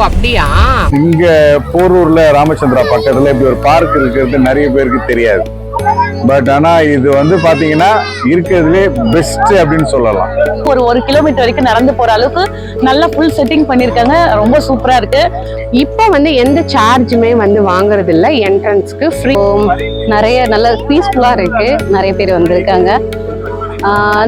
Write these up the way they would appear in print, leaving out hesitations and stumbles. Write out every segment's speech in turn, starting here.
அப்படியா? இங்க போரூர்ல ராமச்சந்திரா பக்கத்துல இப்படி ஒரு பார்க் இருக்கிறது நிறைய பேருக்கு தெரியாது. பட் ஆனா இது வந்து பாத்தீங்கன்னா இருக்கிறதுலே பெஸ்ட் அப்படின்னு சொல்லலாம். ஒரு கிலோமீட்டர் வரைக்கும் நடந்து போற அளவுக்கு நல்ல ஃபுல் செட்டிங் பண்ணிருக்காங்க. ரொம்ப சூப்பரா இருக்கு. இப்போ வந்து எந்த சார்ஜுமே வந்து வாங்குறது இல்ல, என்ட்ரன்ஸ்க்கு ஃப்ரீ. நிறைய நல்ல பீஸ்ஃபுல்லா இருக்கு. நிறைய பேர் வந்திருக்காங்க.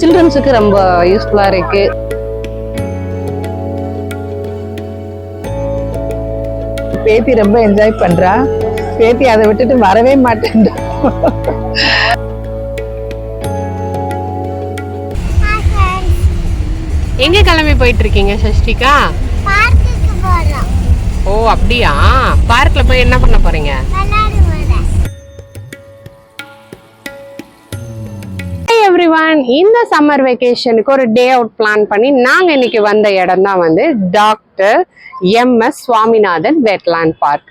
சில்ட்ரன்ஸுக்கு ரொம்ப யூஸ்ஃபுல்லா இருக்கு. பேத்தி ரொம்ப என்ஜாய் பண்றா. பேத்தி அதை விட்டுட்டு வரவே மாட்டேன். எங்க கிளம்பி போயிட்டு இருக்கீங்க சஷ்டிகா? பார்க்குக்கு போறோம். ஓ அப்படியா? பார்க்ல போய் என்ன பண்ண போறீங்க? எவ்ரிவன், இந்த சம்மர் வெக்கேஷனுக்கு ஒரு டே அவுட் பிளான் பண்ணி நாங்க இன்னைக்கு வந்த இடம் தான் வந்து doctor MS Swaminathan wetland park.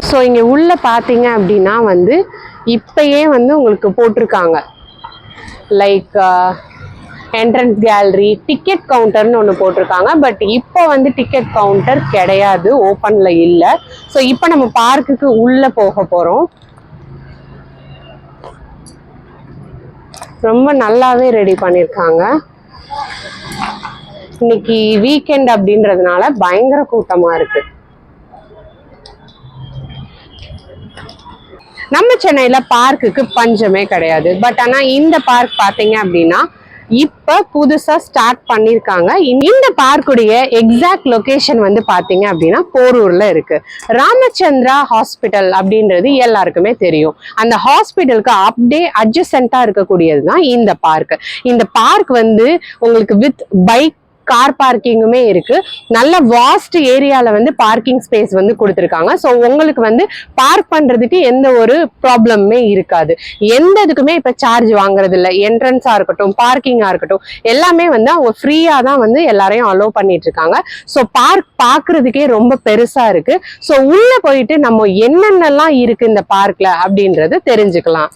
So இங்கே உள்ள பார்த்தீங்க அப்படின்னா வந்து இப்பயே வந்து உங்களுக்கு போட்டிருக்காங்க லைக் என்ட்ரன்ஸ் கேலரி, டிக்கெட் கவுண்டர்னு ஒன்று போட்டிருக்காங்க. பட் இப்போ வந்து டிக்கெட் கவுண்டர் கிடையாது, ஓப்பனில் இல்லை. ஸோ இப்போ நம்ம பார்க்குக்கு உள்ளே போக போகிறோம். ரொம்ப நல்லாவே ரெடி பண்ணியிருக்காங்க. இன்னைக்கு வீக்கெண்ட் அப்படின்றதுனால பயங்கர கூட்டமாக இருக்கு. நம்ம சென்னையில பார்க்குக்கு பஞ்சமே கிடையாது. பட் ஆனா இந்த பார்க் பாத்தீங்க அப்படின்னா இப்ப புதுசா ஸ்டார்ட் பண்ணிருக்காங்க. இந்த பார்க்குடைய எக்ஸாக்ட் லொகேஷன் வந்து பாத்தீங்க அப்படின்னா போரூர்ல இருக்கு. ராமச்சந்திரா ஹாஸ்பிட்டல் அப்படின்றது எல்லாருக்குமே தெரியும். அந்த ஹாஸ்பிட்டலுக்கு அப்படியே அட்ஜசென்ட்டா இருக்கக்கூடியதுதான் இந்த பார்க். இந்த பார்க் வந்து உங்களுக்கு வித் பைக், கார் பார்க்கிங்குமே இருக்கு. நல்ல வாஸ்ட் ஏரியால வந்து பார்க்கிங் ஸ்பேஸ் வந்து கொடுத்துருக்காங்க. ஸோ உங்களுக்கு வந்து பார்க் பண்றதுக்கு எந்த ஒரு ப்ராப்ளமுமே இருக்காது. எந்த இதுக்குமே இப்ப சார்ஜ் வாங்குறது இல்லை. என்ட்ரன்ஸா இருக்கட்டும், பார்க்கிங்கா இருக்கட்டும், எல்லாமே வந்து அவங்க ஃப்ரீயா தான் வந்து எல்லாரையும் அலோவ் பண்ணிட்டு இருக்காங்க. ஸோ பார்க் பாக்குறதுக்கே ரொம்ப பெருசா இருக்கு. ஸோ உள்ள போயிட்டு நம்ம என்னென்னலாம் இருக்கு இந்த பார்க்ல அப்படின்றது தெரிஞ்சுக்கலாம்.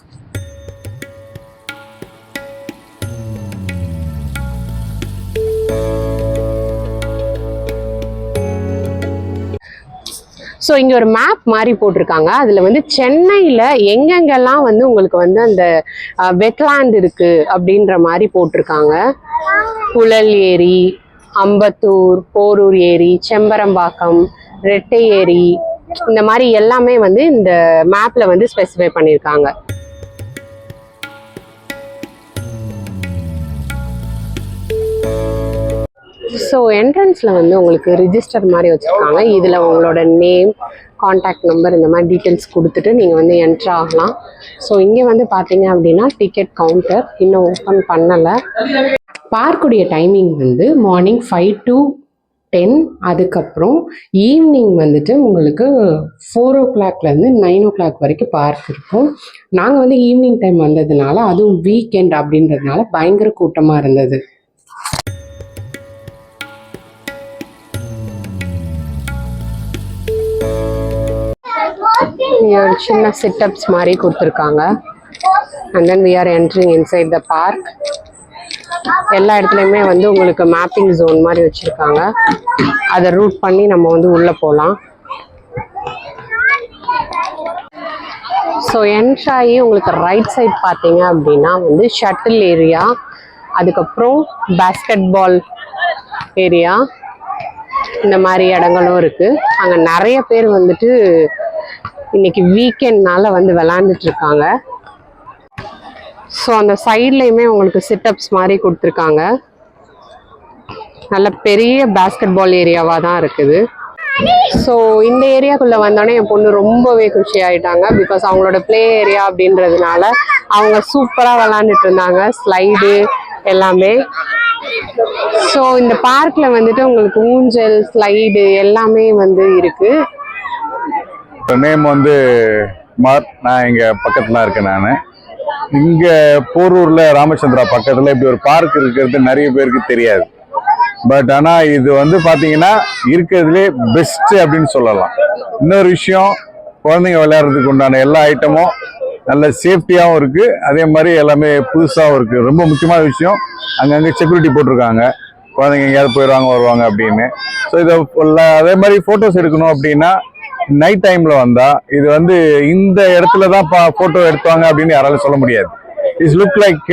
ஸோ இங்கே ஒரு மேப் மாதிரி போட்டிருக்காங்க. அதில் வந்து சென்னையில் எங்கெங்கெல்லாம் வந்து உங்களுக்கு வந்து அந்த வெட்லாண்ட் இருக்குது அப்படின்ற மாதிரி போட்டிருக்காங்க. புழல் ஏரி, அம்பத்தூர், போரூர் ஏரி, செம்பரம்பாக்கம், ரெட்டை ஏரி, இந்த மாதிரி எல்லாமே வந்து இந்த மேப்பில் வந்து ஸ்பெசிஃபை பண்ணியிருக்காங்க. ஸோ என்ட்ரன்ஸில் வந்து உங்களுக்கு ரிஜிஸ்டர் மாதிரி வச்சுருக்காங்க. இதில் உங்களோட நேம், காண்டாக்ட் நம்பர், இந்த மாதிரி டீட்டெயில்ஸ் கொடுத்துட்டு நீங்கள் வந்து என்ட்ரு ஆகலாம். ஸோ இங்கே வந்து பார்த்தீங்க அப்படின்னா டிக்கெட் கவுண்டர் இன்னும் ஓப்பன் பண்ணலை. பார்க்குடைய டைமிங் வந்து மார்னிங் 5 to 10. அதுக்கப்புறம் ஈவினிங் வந்துட்டு உங்களுக்கு 4 o'clockலேருந்து 9 o'clock வரைக்கும் பார்க் இருக்கும். நாங்கள் வந்து ஈவினிங் டைம் வந்ததுனால, அதுவும் வீக்கெண்ட் அப்படின்றதுனால பயங்கர கூட்டமாக இருந்தது. ஒரு சின்ன சிட்டப்ஸ் மாதிரி கொடுத்துருக்காங்க. And then we are entering inside the park. எல்லா இடத்துலையுமே வந்து உங்களுக்கு மேப்பிங் ஜோன் மாதிரி வச்சுருக்காங்க. அதை ரூட் பண்ணி நம்ம வந்து உள்ளே போகலாம். ஸோ என்ட்ராகி உங்களுக்கு ரைட் சைட் பார்த்தீங்க அப்படின்னா வந்து ஷட்டில் ஏரியா, அதுக்கப்புறம் பேஸ்கெட் பால் ஏரியா, இந்த மாதிரி இடங்களும் இருக்குது. அங்கே நிறைய பேர் வந்துட்டு இன்னைக்கு வீக்கெண்ட்னால வந்து விளாண்டுட்டு இருக்காங்க. ஸோ அந்த சைட்லையுமே உங்களுக்கு சிட்டப்ஸ் மாதிரி கொடுத்துருக்காங்க. நல்ல பெரிய பேஸ்கெட் பால் ஏரியாவாக தான் இருக்குது. ஸோ இந்த ஏரியாக்குள்ளே வந்தோடனே என் பொண்ணு ரொம்பவே குஷி ஆகிட்டாங்க. பிகாஸ் அவங்களோட ப்ளே ஏரியா அப்படின்றதுனால அவங்க சூப்பராக விளாண்டுட்டு இருந்தாங்க, ஸ்லைடு எல்லாமே. ஸோ இந்த பார்க்கில் வந்துட்டு உங்களுக்கு ஊஞ்சல், ஸ்லைடு எல்லாமே வந்து இருக்குது. நேம் வந்து குமார். நான் இங்கே பக்கத்தில் இருக்கேன். நான் இங்கே போரூரில் ராமச்சந்திரா பக்கத்தில் இப்படி ஒரு பார்க் இருக்கிறது நிறைய பேருக்கு தெரியாது. பட் ஆனால் இது வந்து பார்த்தீங்கன்னா இருக்கிறதுலே பெஸ்ட்டு அப்படின்னு சொல்லலாம். இன்னொரு விஷயம், குழந்தைங்க விளையாடுறதுக்கு உண்டான எல்லா ஐட்டமும் நல்ல சேஃப்டியாகவும் இருக்கு, அதே மாதிரி எல்லாமே புதுசாகவும் இருக்கு. ரொம்ப முக்கியமான விஷயம், அங்கங்கே செக்யூரிட்டி போட்டிருக்காங்க, குழந்தைங்க எங்கேயாவது போயிடுவாங்க வருவாங்க அப்படின்னு. ஸோ இதை அதே மாதிரி ஃபோட்டோஸ் எடுக்கணும் அப்படின்னா நைட் டைம்ல வந்தா இது வந்து இந்த இடத்துல தான் ஃபோட்டோ எடுத்தாங்க அப்படின்னு யாராலும் சொல்ல முடியாது. இட்ஸ் லுக் லைக்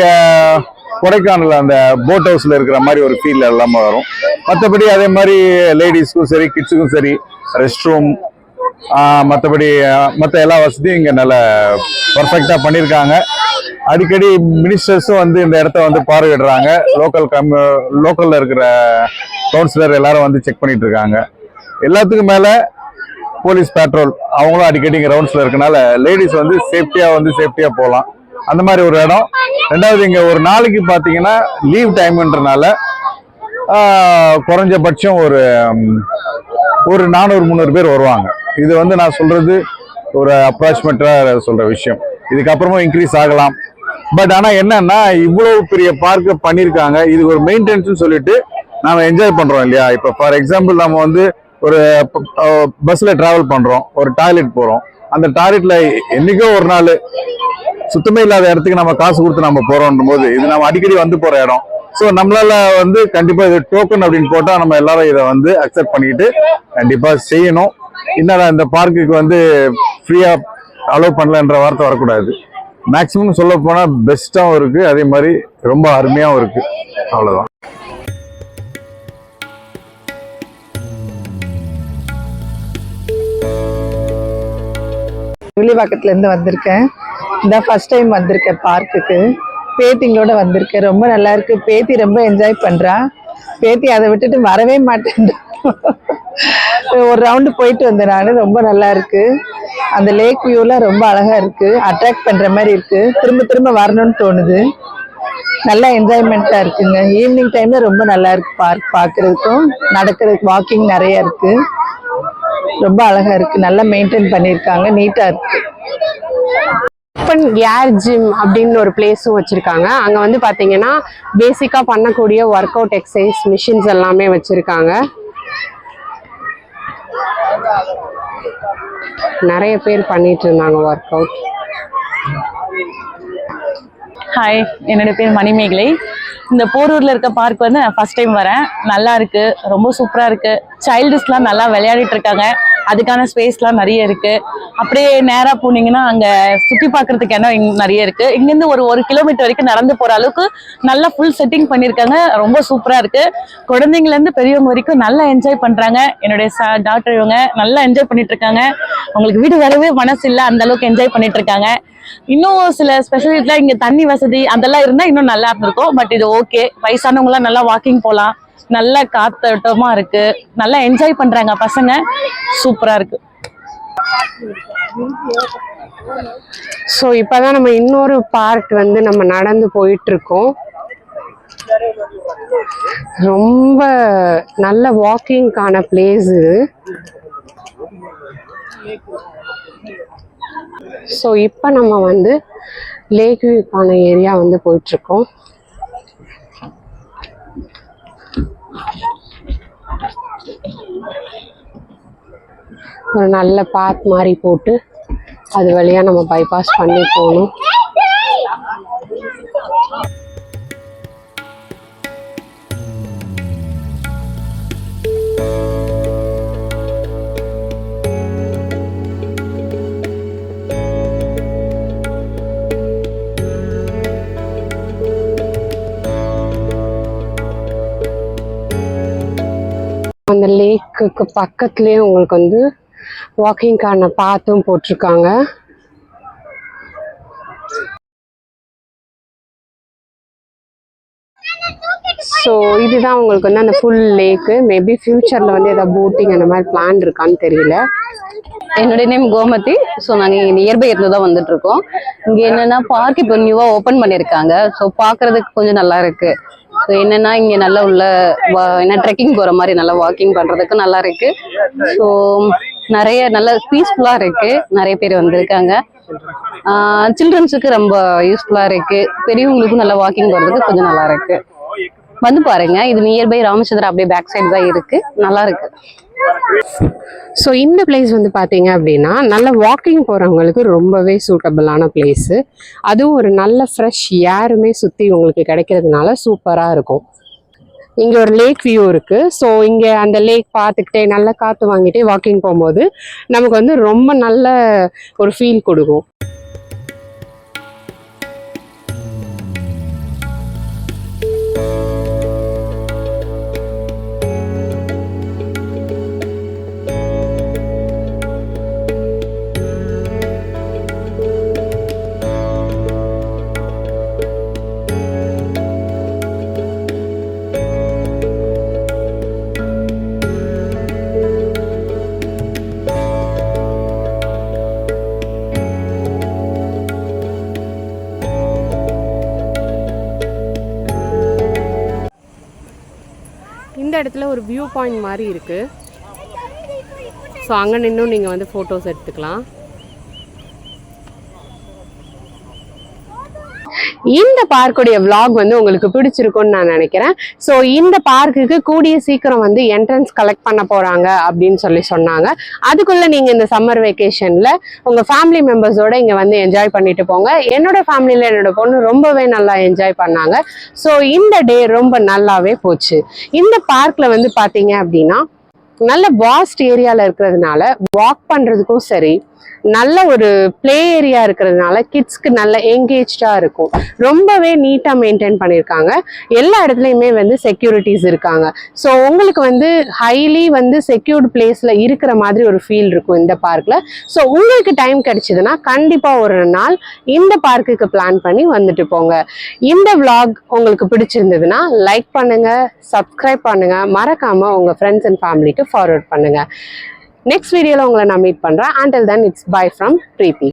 கொடைக்கானல் அந்த போட் ஹவுஸ்ல இருக்கிற மாதிரி ஒரு ஃபீல் எல்லாமே வரும். மற்றபடி அதே மாதிரி லேடிஸ்க்கும் சரி கிட்ஸுக்கும் சரி ரெஸ்ட் ரூம் மற்றபடி மற்ற எல்லா வசதியும் இங்கே நல்ல பர்ஃபெக்டாக பண்ணியிருக்காங்க. அடிக்கடி மினிஸ்டர்ஸும் வந்து இந்த இடத்த வந்து பார்வையிடுறாங்க. லோக்கல்ல இருக்கிற கவுன்சிலர் எல்லாரும் வந்து செக் பண்ணிட்டு இருக்காங்க. எல்லாத்துக்கும் மேல போலீஸ் பேட்ரோல் அவங்களும் அடிக்கடி இங்கே ரவுண்ட்ஸ்ல இருக்கனால லேடிஸ் வந்து சேஃப்டியா போகலாம். அந்த மாதிரி ஒரு இடம். ரெண்டாவது இங்க ஒரு நாளைக்கு பார்த்தீங்கன்னா லீவ் டைம்ன்றனால குறைஞ்சபட்சம் ஒரு 400-300 பேர் வருவாங்க. இது வந்து நான் சொல்றது ஒரு அப்ராக்சிமேட்டா சொல்ற விஷயம். இதுக்கப்புறமும் இன்க்ரீஸ் ஆகலாம். பட் ஆனா என்னன்னா இவ்வளவு பெரிய பார்க் பண்ணிருக்காங்க, இது ஒரு மெயின்டெனன்ஸ் சொல்லிட்டு நாம என்ஜாய் பண்றோம் இல்லையா. இப்ப ஃபார் எக்ஸாம்பிள் நம்ம வந்து ஒரு பஸ்ல டிராவல் பண்றோம், ஒரு டாய்லெட் போறோம், அந்த டாய்லெட்ல என்னைக்கோ ஒரு நாள் சுத்தமே இல்லாத இடத்துக்கு நம்ம காசு கொடுத்து நம்ம போறோம் போது இது நம்ம அடிக்கடி வந்து போற இடம். ஸோ நம்மளால வந்து கண்டிப்பா இது டோக்கன் அப்படின்னு போட்டா நம்ம எல்லாரும் இதை வந்து அக்செப்ட் பண்ணிட்டு கண்டிப்பா செய்யணும். என்னடா இந்த பார்க்குக்கு வந்து ஃப்ரீயா அலோவ் பண்ணலன்ற வார்த்தை வரக்கூடாது. மேக்சிமம் சொல்ல போனா பெஸ்டாவும் இருக்கு, அதே மாதிரி ரொம்ப அருமையாவும் இருக்கு. அவ்வளவுதான். வில்லிவாக்கத்துல இருந்து வந்திருக்கேன். இதான் ஃபர்ஸ்ட் டைம் வந்திருக்கேன் பார்க்குக்கு. பேத்திங்களோட வந்திருக்கேன். ரொம்ப நல்லா இருக்கு. பேத்தி ரொம்ப என்ஜாய் பண்றா. பேத்தி அதை விட்டுட்டு வரவே மாட்டேன். ஒரு ரவுண்டு போயிட்டு வந்தேன் நான். ரொம்ப நல்லா இருக்கு. அந்த லேக் வியூலாம் ரொம்ப அழகா இருக்கு. அட்ராக்ட் பண்ற மாதிரி இருக்கு. திரும்ப திரும்ப வரணும்னு தோணுது. நல்லா என்ஜாய்மெண்ட்டா இருக்குங்க. ஈவினிங் டைம்ல ரொம்ப நல்லா இருக்கு பார்க் பார்க்கறதுக்கும் நடக்கிறதுக்கு. வாக்கிங் நிறைய இருக்கு. ரொம்ப அழகா இருக்கு. நல்லா மெயின்டைன் பண்ணியிருக்காங்க. நீட்டா இருக்கு. ஓப்பன் ஏர் ஜிம் அப்படின்னு ஒரு பிளேஸும் வச்சிருக்காங்க. அங்க வந்து பாத்தீங்கன்னா பேசிக்கா பண்ணக்கூடிய ஒர்க் அவுட் எக்ஸசைஸ் மிஷின்ஸ் எல்லாமே வச்சிருக்காங்க. நிறைய பேர் பண்ணிட்டு இருந்தாங்க ஒர்க் அவுட். ஹாய், என்னோட பேர் மணிமேகலை. இந்த போரூர்ல இருக்க பார்க் வந்து நான் ஃபர்ஸ்ட் டைம் வரேன். நல்லா இருக்கு, ரொம்ப சூப்பரா இருக்கு. சைல்டுஸ்லாம் நல்லா விளையாடிட்டு இருக்காங்க. அதுக்கான ஸ்பேஸ்லாம் நிறைய இருக்கு. அப்படியே நேரா போனீங்கன்னா அங்க சுத்தி பார்க்கறதுக்கு இடம் நிறைய இருக்கு. இங்கிருந்து ஒரு 1 கிலோமீட்டர் வரைக்கும் நடந்து போற அளவுக்கு நல்லா ஃபுல் செட்டிங் பண்ணியிருக்காங்க. ரொம்ப சூப்பரா இருக்கு. குழந்தைங்கல இருந்து பெரியவங்க வரைக்கும் நல்லா என்ஜாய் பண்றாங்க. என்னுடைய டாக்டர் இவங்க நல்லா என்ஜாய் பண்ணிட்டு இருக்காங்க. உங்களுக்கு வீடு வரவே மனசு இல்லை, அந்த அளவுக்கு என்ஜாய் பண்ணிட்டு இருக்காங்க. இன்னும் சில ஸ்பெஷலிட்டிலாம் இங்க தண்ணி வசதி அதெல்லாம் இருந்தா இன்னும் நல்லா இருந்திருக்கும். பட் இது ஓகே. வயசானவங்க எல்லாம் நல்லா வாக்கிங் போகலாம். நல்ல காத்தோட்டமா இருக்கு. நல்லா என்ஜாய் பண்றாங்க பசங்க. சூப்பரா இருக்கு. ஸோ இப்பதான் நம்ம இன்னொரு பார்க் வந்து நம்ம நடந்து போயிட்டு இருக்கோம். ரொம்ப நல்ல வாக்கிங்கான பிளேஸ் இது. ஸோ இப்போ நம்ம வந்து லேக் வியூக்கான ஏரியா வந்து போயிட்டு இருக்கோம். ஒரு நல்ல பாத் மாதிரி போட்டு அது வழியா நம்ம பைபாஸ் பண்ணி போகணும். அந்த லேக்குக்கு பக்கத்துலேயே உங்களுக்கு வந்து வாக்கிங்கான பாத்தும் போட்டிருக்காங்க. ஸோ இதுதான் உங்களுக்கு வந்து அந்த ஃபுல் லேக்கு. மேபி ஃபியூச்சரில் வந்து ஏதாவது போட்டிங் அந்த மாதிரி பிளான் இருக்கான்னு தெரியல. என்னுடைய நேம் கோமதி. ஸோ நாங்கள் இங்கே நியர்பை இருந்து தான் வந்துட்டு இருக்கோம். இங்கே என்னன்னா பார்க் இப்போ நியூவாக ஓப்பன் பண்ணியிருக்காங்க. ஸோ பார்க்கறதுக்கு கொஞ்சம் நல்லா இருக்கு. ஸோ என்னன்னா இங்கே நல்லா உள்ள என்ன ட்ரெக்கிங் போகிற மாதிரி நல்லா வாக்கிங் பண்ணுறதுக்கு நல்லா இருக்கு. ஸோ நிறைய நல்ல பீஸ்ஃபுல்லாக இருக்கு. நிறைய பேர் வந்திருக்காங்க. சில்ட்ரன்ஸுக்கு ரொம்ப யூஸ்ஃபுல்லாக இருக்கு. பெரியவங்களுக்கும் நல்லா வாக்கிங் போகிறதுக்கு கொஞ்சம் நல்லா இருக்கு. வந்து பாருங்க. இது நியர்பை ராமச்சந்திரா அப்படியே பேக் சைடு தான் இருக்கு, நல்லா இருக்கு. ஸோ இந்த பிளேஸ் வந்து பார்த்தீங்க அப்படின்னா நல்ல வாக்கிங் போகிறவங்களுக்கு ரொம்பவே சூட்டபிளான பிளேஸு. அதுவும் ஒரு நல்ல ஃப்ரெஷ் ஏருமே சுற்றி உங்களுக்கு கிடைக்கிறதுனால சூப்பராக இருக்கும். இங்கே ஒரு லேக் வியூ இருக்குது. ஸோ இங்கே அந்த லேக் பார்த்துக்கிட்டே நல்ல காற்று வாங்கிட்டே வாக்கிங் போகும்போது நமக்கு வந்து ரொம்ப நல்ல ஒரு ஃபீல் கொடுக்கும். இந்த இடத்துல ஒரு வியூ பாயிண்ட் மாதிரி இருக்குது. ஸோ அங்கே நின்றும் நீங்கள் வந்து ஃபோட்டோஸ் எடுத்துக்கலாம். இந்த பார்க்குடைய vlog வந்து உங்களுக்கு பிடிச்சிருக்கும்னு நான் நினைக்கிறேன். ஸோ இந்த பார்க்குக்கு கூடிய சீக்கிரம் வந்து என்ட்ரன்ஸ் கலெக்ட் பண்ண போகிறாங்க அப்படின்னு சொன்னாங்க. அதுக்குள்ளே நீங்கள் இந்த சம்மர் வெக்கேஷனில் உங்கள் ஃபேமிலி மெம்பர்ஸோடு இங்கே வந்து என்ஜாய் பண்ணிட்டு போங்க. என்னோட ஃபேமிலியில் என்னோட பொண்ணு ரொம்பவே நல்லா என்ஜாய் பண்ணாங்க. ஸோ இந்த டே ரொம்ப நல்லாவே போச்சு. இந்த பார்க்கில் வந்து பார்த்தீங்க அப்படின்னா நல்ல வாஸ்ட் ஏரியாவில் இருக்கிறதுனால வாக் பண்ணுறதுக்கும் சரி, நல்ல ஒரு பிளே ஏரியா இருக்கிறதுனால கிட்ஸ்க்கு நல்ல என்கேஜாக இருக்கும். ரொம்பவே நீட்டாக மெயின்டைன் பண்ணியிருக்காங்க. எல்லா இடத்துலையுமே வந்து செக்யூரிட்டிஸ் இருக்காங்க. ஸோ உங்களுக்கு வந்து ஹைலி வந்து செக்யூர்டு பிளேஸில் இருக்கிற மாதிரி ஒரு ஃபீல் இருக்கும் இந்த பார்க்கில். ஸோ உங்களுக்கு டைம் கிடைச்சதுன்னா கண்டிப்பாக ஒரு நாள் இந்த பார்க்குக்கு பிளான் பண்ணி வந்துட்டு போங்க. இந்த vlog உங்களுக்கு பிடிச்சிருந்ததுன்னா லைக் பண்ணுங்கள், சப்ஸ்கிரைப் பண்ணுங்கள், மறக்காமல் உங்கள் ஃப்ரெண்ட்ஸ் அண்ட் ஃபேமிலிக்கு ஃபார்வர்ட் பண்ணுங்கள். நெக்ஸ்ட் வீடியோவில் உங்களை நான் மீட் பண்ணுறேன். Until then, it's bye from Preeti.